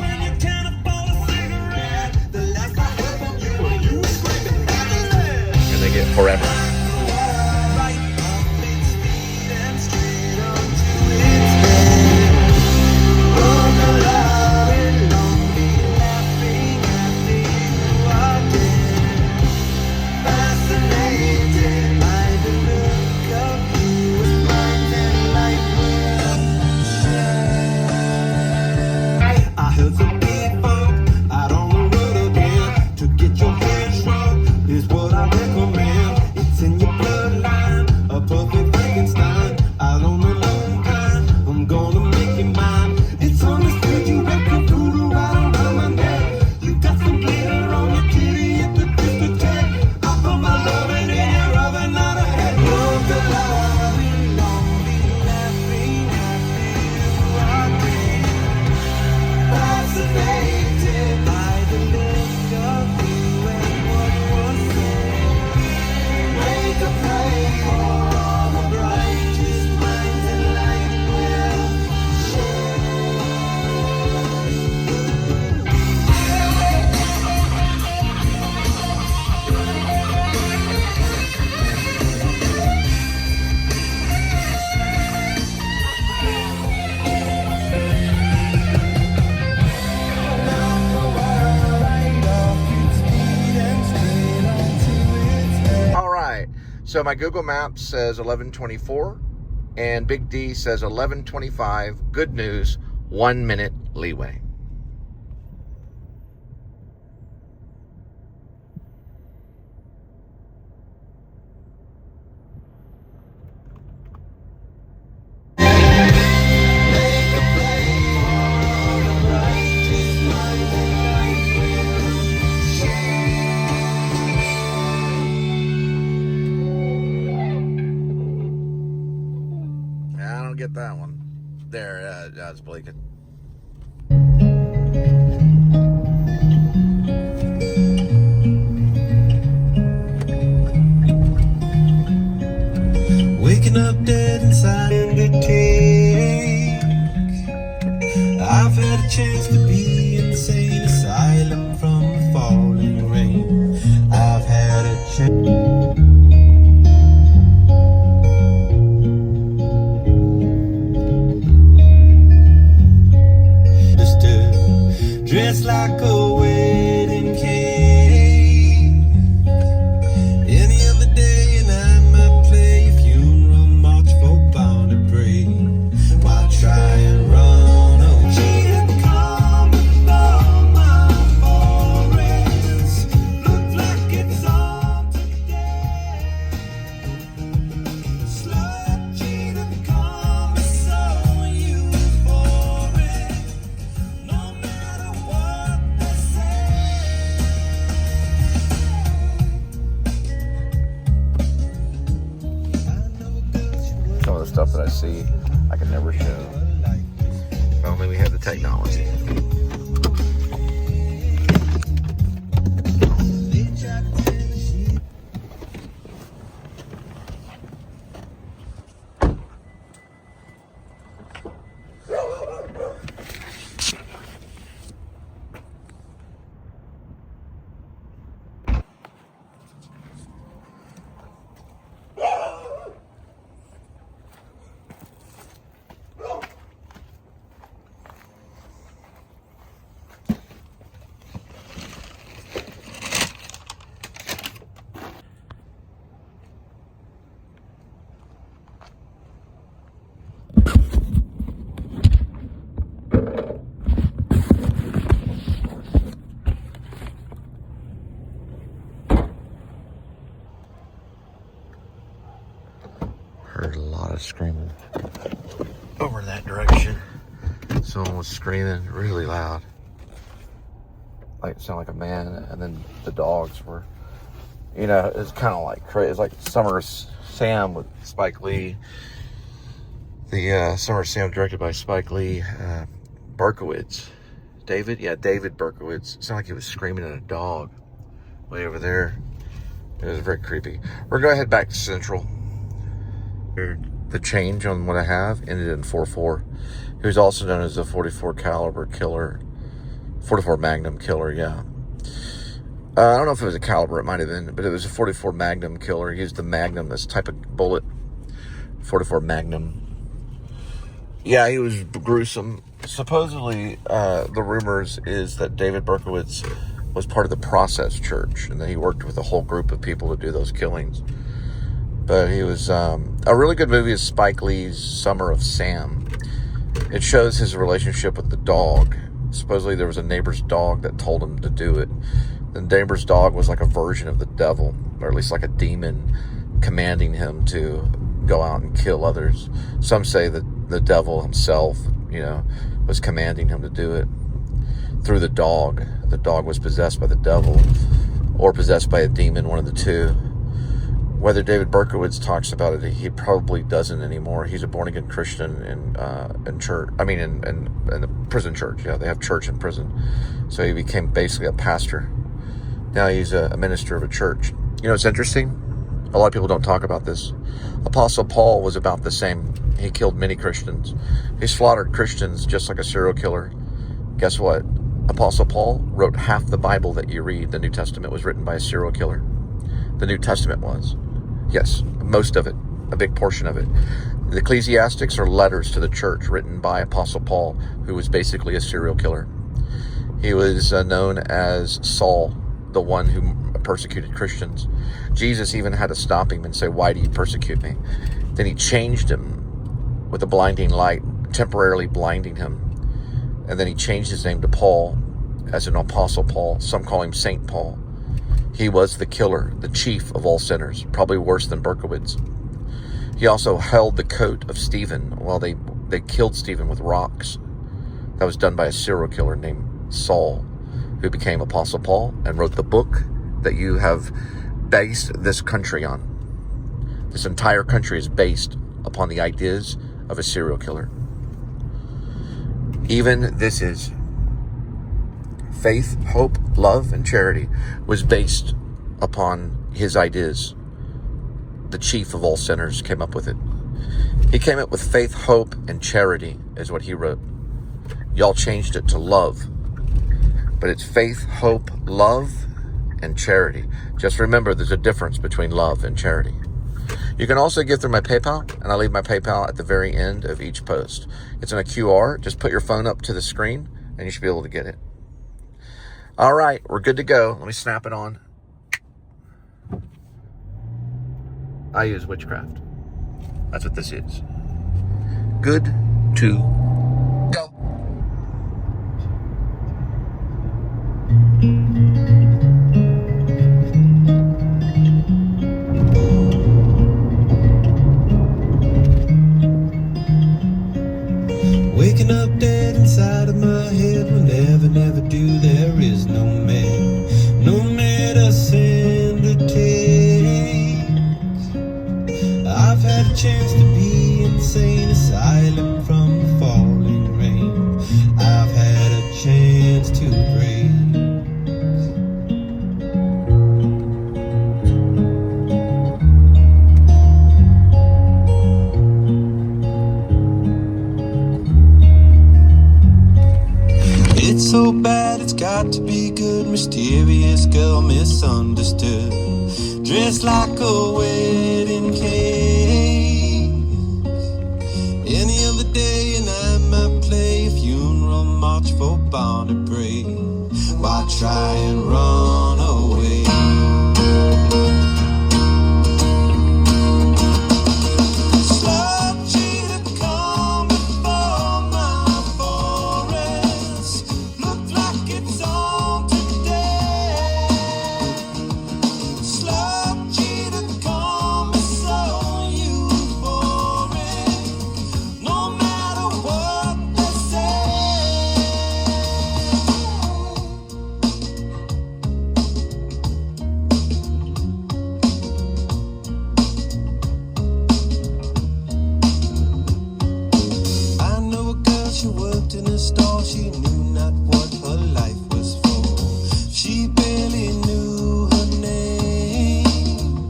they get forever. It's what I recommend. It's So my Google Maps says 11:24, and Big D says 11:25. Good news, 1 minute leeway. I don't get that one. There, that's blinking. Waking up dead inside in the take. I've had a chance to be insane asylum from the falling rain. I've had a chance. Dressed like a wedding cake. Any other day and I might play a funeral march for bound to break. While try and run away. She had come along my forest. Look like it's on today. Slow cheetah come so euphoric. No matter what they say. Some of the stuff that I see, I can never show. If only we had the technology. Heard a lot of screaming over in that direction. Someone was screaming really loud. Like, it sounded like a man, and then the dogs were, you know, it's kind of like crazy. It's like Summer Sam with Spike Lee. The Summer Sam directed by Spike Lee. Berkowitz. David Berkowitz. It sounded like he was screaming at a dog way over there. It was very creepy. We're going to head back to Central. The change on what I have ended in 4.4. He was also known as the 44 caliber killer, 44 Magnum killer. Yeah, I don't know if it was a caliber. It might have been, but it was a 44 Magnum killer. He used the Magnum, this type of bullet, 44 Magnum. Yeah, he was gruesome. Supposedly, the rumors is that David Berkowitz was part of the Process Church, and that he worked with a whole group of people to do those killings. But he was, a really good movie is Spike Lee's Summer of Sam. It shows his relationship with the dog. Supposedly there was a neighbor's dog that told him to do it. The neighbor's dog was like a version of the devil, or at least like a demon, commanding him to go out and kill others. Some say that the devil himself, you know, was commanding him to do it through the dog. The dog was possessed by the devil or possessed by a demon, one of the two. Whether David Berkowitz talks about it, he probably doesn't anymore. He's a born-again Christian in church. I mean, in the prison church. Yeah, they have church in prison. So he became basically a pastor. Now he's a minister of a church. You know, it's interesting. A lot of people don't talk about this. Apostle Paul was about the same. He killed many Christians. He slaughtered Christians just like a serial killer. Guess what? Apostle Paul wrote half the Bible that you read. The New Testament was written by a serial killer. The New Testament was. Yes, most of it, a big portion of it. The Ecclesiastics are letters to the church written by Apostle Paul, who was basically a serial killer. He was known as Saul, the one who persecuted Christians. Jesus even had to stop him and say, "Why do you persecute me?" Then he changed him with a blinding light, temporarily blinding him. And then he changed his name to Paul, as an Apostle Paul. Some call him Saint Paul. He was the killer, the chief of all sinners, probably worse than Berkowitz. He also held the coat of Stephen while they killed Stephen with rocks. That was done by a serial killer named Saul, who became Apostle Paul and wrote the book that you have based this country on. This entire country is based upon the ideas of a serial killer. Even this is faith, hope, love, and charity was based upon his ideas. The chief of all sinners came up with it. He came up with faith, hope, and charity is what he wrote. Y'all changed it to love. But it's faith, hope, love, and charity. Just remember, there's a difference between love and charity. You can also give through my PayPal, and I'll leave my PayPal at the very end of each post. It's in a QR. Just put your phone up to the screen, and you should be able to get it. All right, we're good to go. Let me snap it on. I use witchcraft. That's what this is. Good to go. Waking up dead inside of my head will never do. There is no medicine to take. I've had a chance to be insane, asylum from the falling rain. I've had a chance to break. It's so bad, it's got to be good. Mysterious girl, misunderstood. Dressed like a wedding cake. Any other day and I might play a funeral march for Barney Bray. Why try and run away? She worked in a store, she knew not what her life was for. She barely knew her name.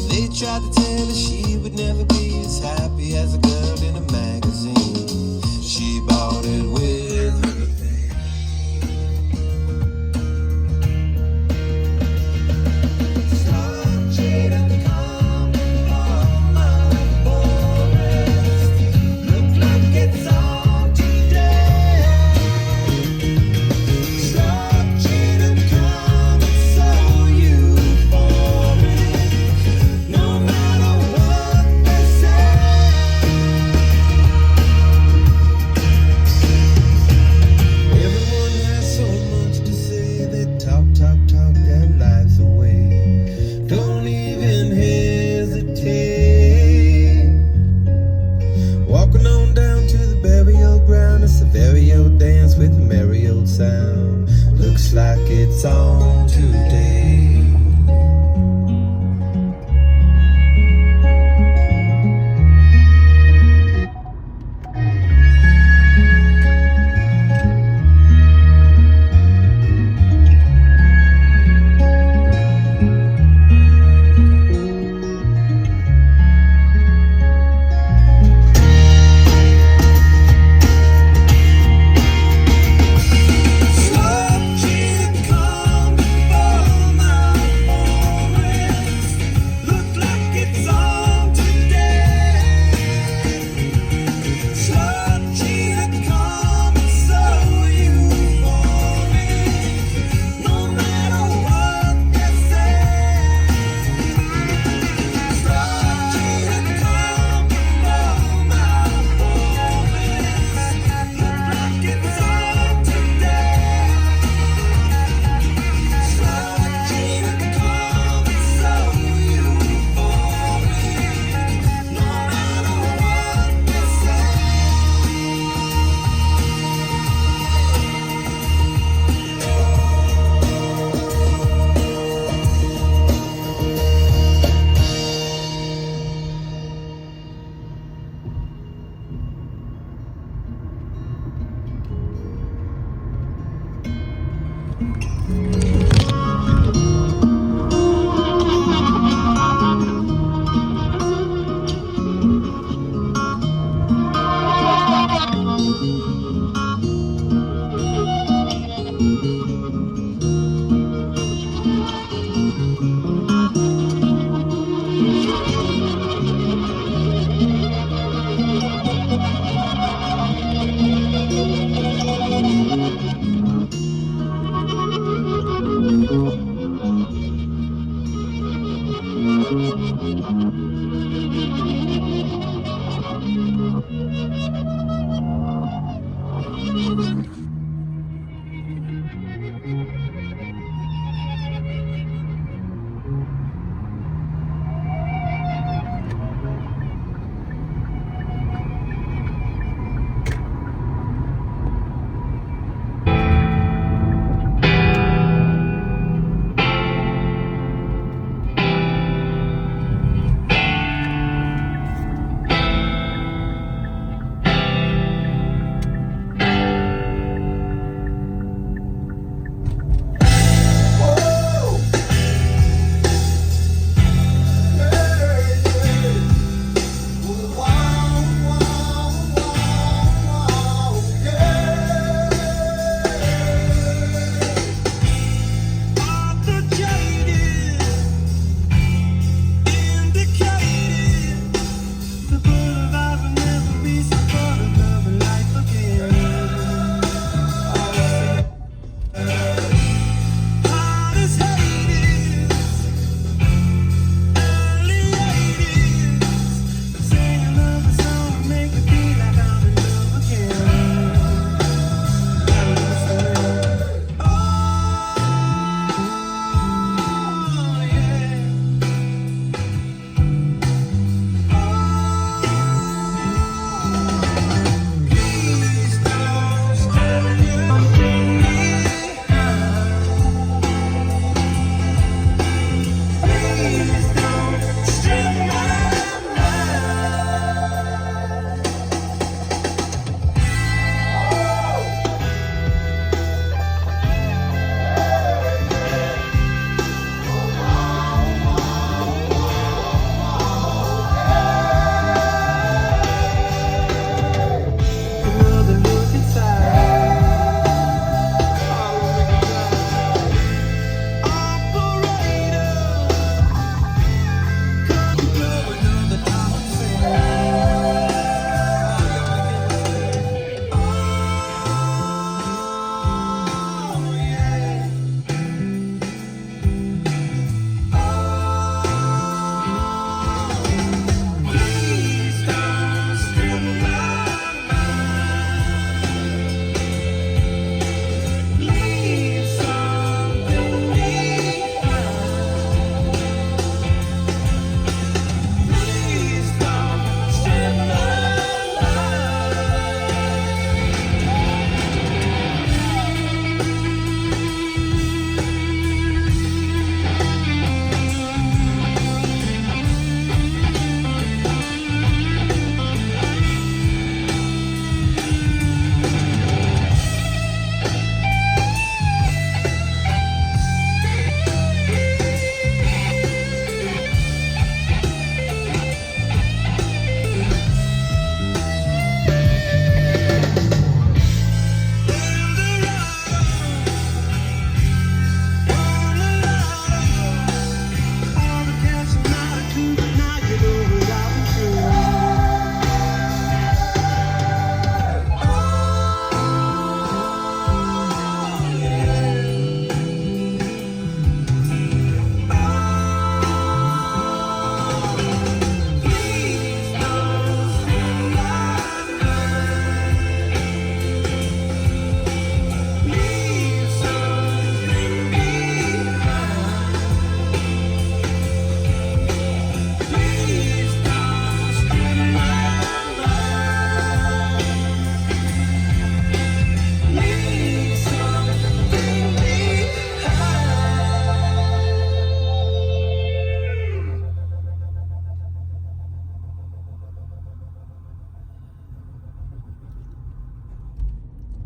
They tried to tell her she would never be as happy as a girl in a magazine. She bought it with her pain. Stop cheating, come on my forest. Look like it's on today. Stop cheating, come and so euphoric. No matter what they say. Everyone has so much to say. They talk their lives away. Don't even hesitate. Walking on down to the burial ground. It's a very old dance with a merry old sound. Looks like it's on today. Stop cheating, come before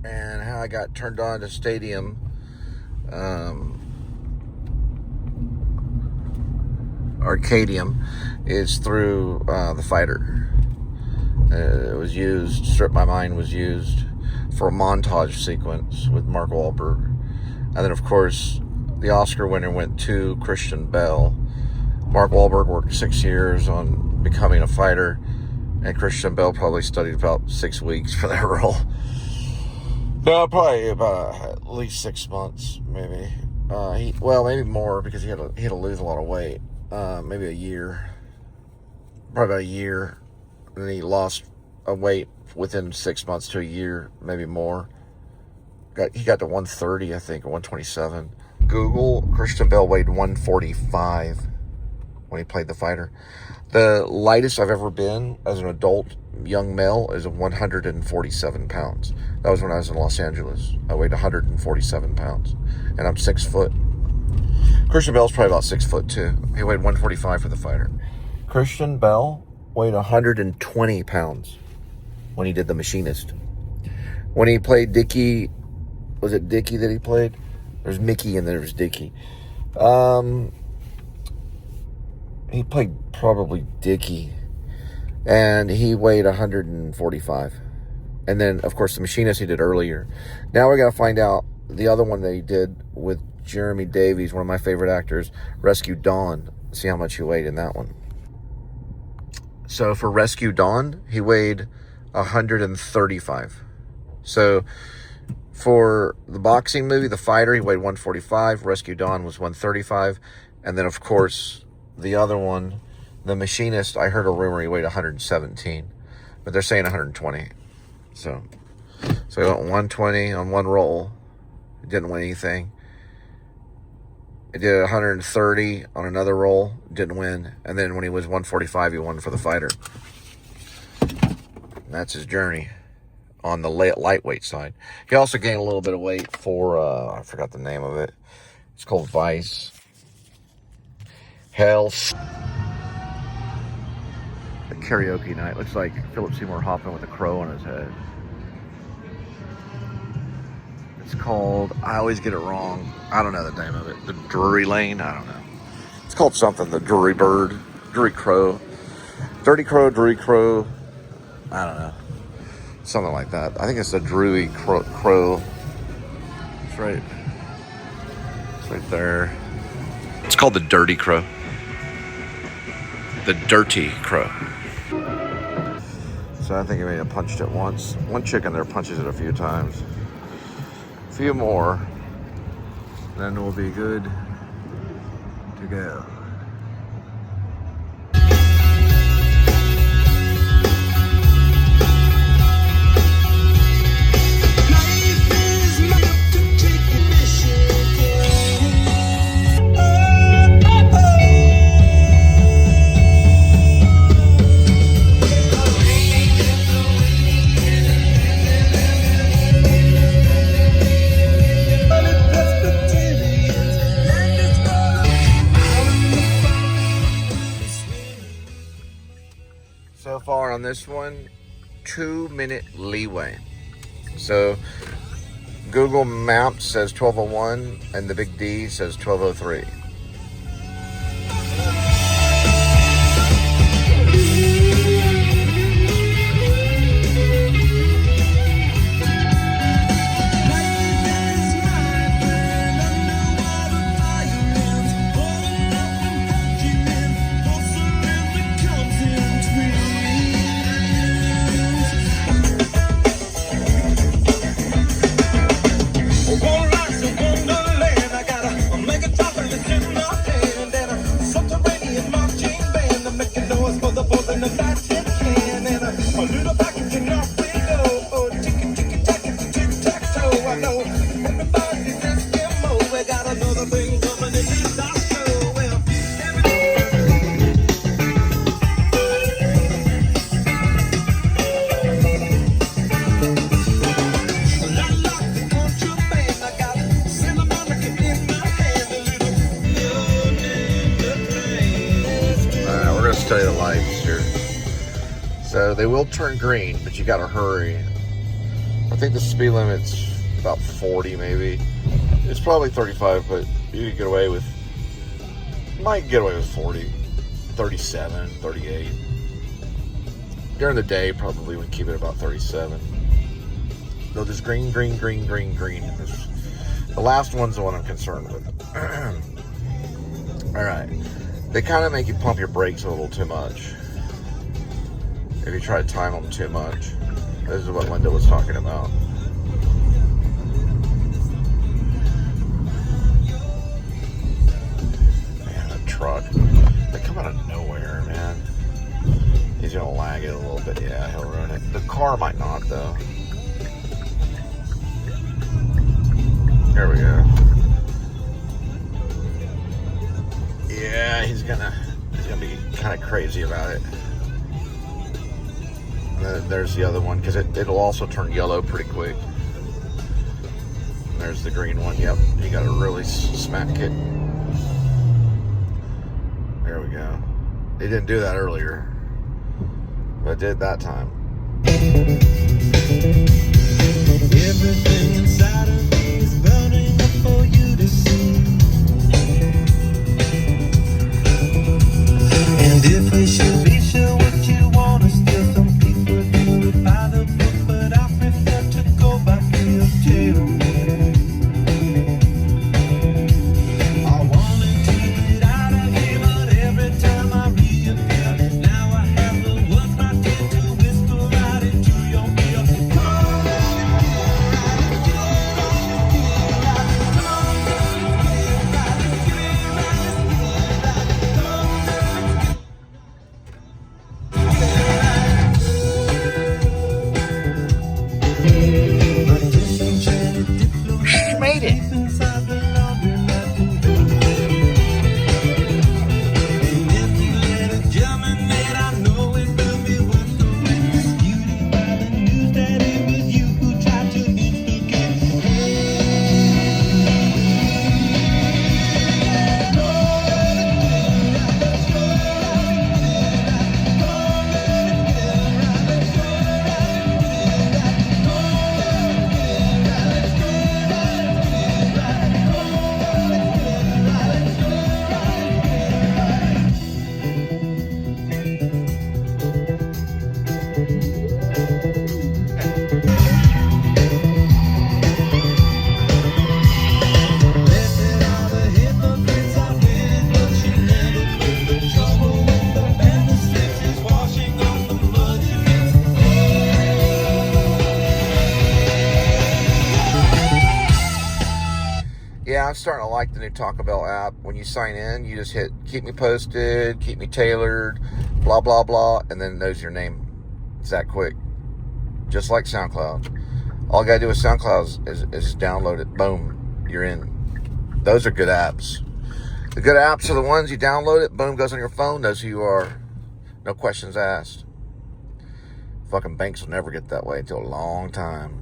and how I got turned on to Stadium. Arcadium is through The Fighter. It was used, Strip My Mind was used for a montage sequence with Mark Wahlberg. And then, of course, the Oscar winner went to Christian Bale. Mark Wahlberg worked 6 years on becoming a fighter, and Christian Bale probably studied about 6 weeks for that role. No, probably about at least 6 months, maybe. Maybe more, because he had to lose a lot of weight. Maybe a year. Probably about a year. And he lost a weight within 6 months to a year, maybe more. He got to 130, I think, or 127. Google, Christian Bale weighed 145 when he played the fighter. The lightest I've ever been as an adult young male is 147 pounds. That was when I was in Los Angeles. I weighed 147 pounds. And I'm 6 foot. Christian Bale's probably about 6 foot too. He weighed 145 for the fighter. Christian Bale weighed 120 pounds when he did The Machinist. When he played Dickie, was it Dickie that he played? There's Mickey and there's Dickie. He played probably Dickie, and he weighed 145. And then, of course, The Machinist he did earlier. Now we're going to find out the other one that he did with Jeremy Davies, one of my favorite actors, Rescue Dawn. See how much he weighed in that one. So for Rescue Dawn, he weighed 135. So for the boxing movie, The Fighter, he weighed 145. Rescue Dawn was 135. And then, of course, the other one, The Machinist, I heard a rumor he weighed 117. But they're saying 120. So he went 120 on one roll. He didn't win anything. He did 130 on another roll. Didn't win. And then when he was 145, he won for The Fighter. And that's his journey on the lightweight side. He also gained a little bit of weight for, I forgot the name of it. It's called Vice. Health. A karaoke night. Looks like Philip Seymour Hoffman with a crow on his head. It's called, I always get it wrong. I don't know the name of it. The Drury Lane? I don't know. It's called something. The Drury Bird. Drury Crow. Dirty Crow, Drury Crow. I don't know. Something like that. I think it's the Drury Crow. It's right. It's right there. It's called the Dirty Crow. The Dirty Crow. So I think he may have punched it once. One chicken there punches it a few times. A few more. Then we'll be good to go. So far on this one, 2-minute leeway. So Google Maps says 12:01 and the Big D says 12:03. Study the lights here. So they will turn green, but you gotta hurry. I think the speed limit's about 40 maybe. It's probably 35, but you can get away with, might get away with 40, 37, 38. During the day, probably would keep it about 37. So this green. The last one's the one I'm concerned with. All right. They kind of make you pump your brakes a little too much. If you try to time them too much. This is what Linda was talking about. Man, that truck. They come out of nowhere, man. He's gonna lag it a little bit. Yeah, he'll ruin it. The car might not, though. There we go. Yeah, he's gonna be kind of crazy about it. And then there's the other one, because it'll also turn yellow pretty quick. And there's the green one. Yep, you gotta really smack it. There we go. They didn't do that earlier, but did that time. Everything inside of me is burning up for you to see. And if we should be sure what you want to steal, some people do it by the book, but I prefer to go by feel terrible. I wanted to get out of here, but every time I reappear, now I have the words I tend to whisper right into your ear. She made it. Yeah, I'm starting to like the new Taco Bell app. When you sign in, you just hit keep me posted, keep me tailored, blah, blah, blah, and then it knows your name. It's that quick. Just like SoundCloud. All you gotta do with SoundCloud is download it. Boom, you're in. Those are good apps. The good apps are the ones you download it, boom, goes on your phone, knows who you are. No questions asked. Fucking banks will never get that way until a long time.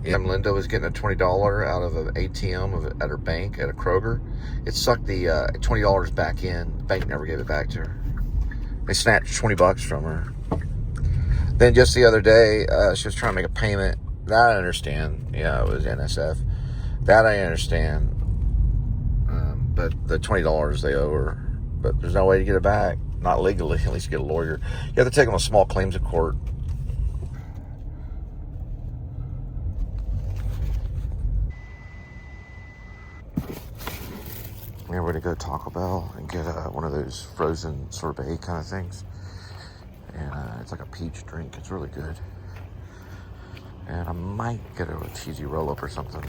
Yeah, Linda was getting a $20 out of an ATM at her bank at a Kroger. It sucked the $20 back in. The bank never gave it back to her. They snatched $20 from her. Then just the other day, she was trying to make a payment. That I understand. Yeah, it was NSF. That I understand. But the $20 they owe her. But there's no way to get it back. Not legally. At least get a lawyer. You have to take them to small claims court. We're going to go to Taco Bell and get one of those frozen sorbet kind of things. And it's like a peach drink. It's really good. And I might get a cheesy roll-up or something.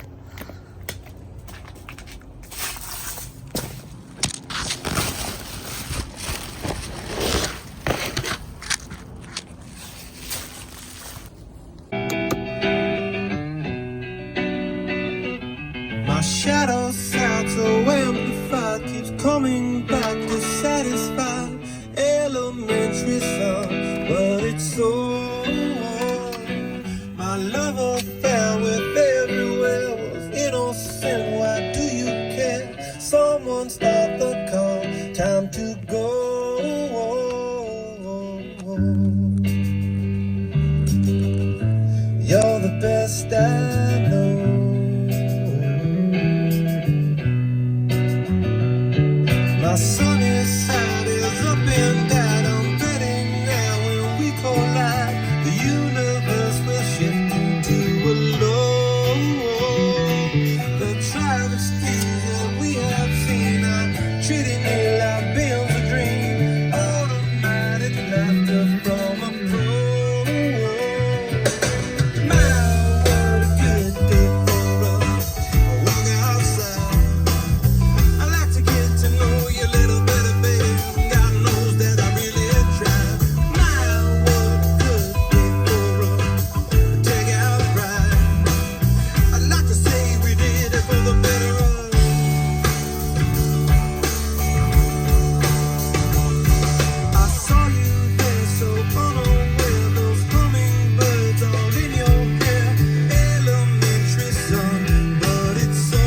My shadow sounds so amplified, keeps coming back to satisfy elementary sound, but it's so my love affair with everywhere was innocent. Why do you care? Someone start the call, time to go. You're the best I know. My sunny side is up and down. I'm ready universe will shift into a low. The travesties that we have seen are treating me like bills a dream. Automatic laughter from a pro. My, what a good day for us. Walk outside. I like to get to know you a little better, babe. God knows that I really tried. My, what a good day for us. Take out a ride. I'd like to say we did it for the better of. I saw you there so unaware. Those hummingbirds all in your hair. Elementary son, but it's so.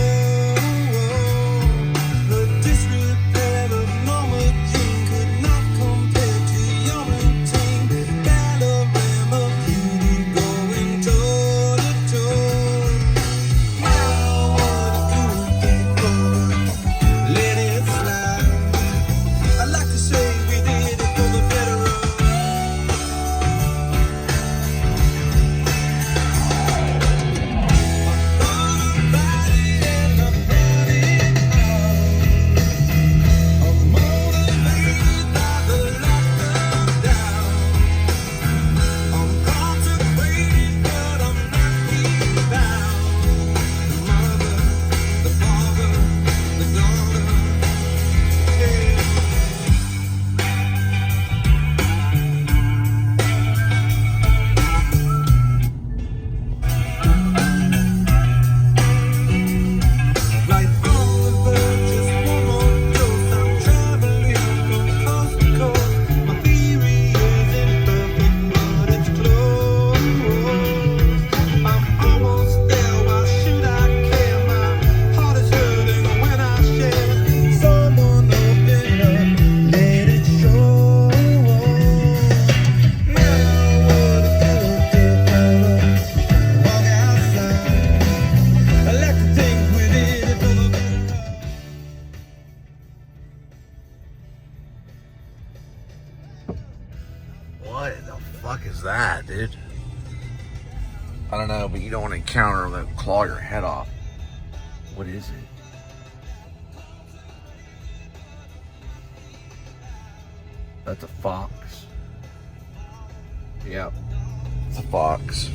The disrepair of normal gene could not compare to your routine. Panorama beauty going toe to toe. Wow, what a good day for us. Let it slide. I'd like to say we did it for the better of. Right on the verge, just one more dose. I'm traveling from coast to coast. My theory isn't perfect, but it's close. I'm almost there. Why should I care? My heart is hurting when I share. Someone open up, let it show. Now what a good day for us. Walk outside. I like to think we did it for the better of. What the fuck is that, dude? I don't know, but you don't want to encounter them that claw your head off. What is it? That's a fox. Yep. It's a fox.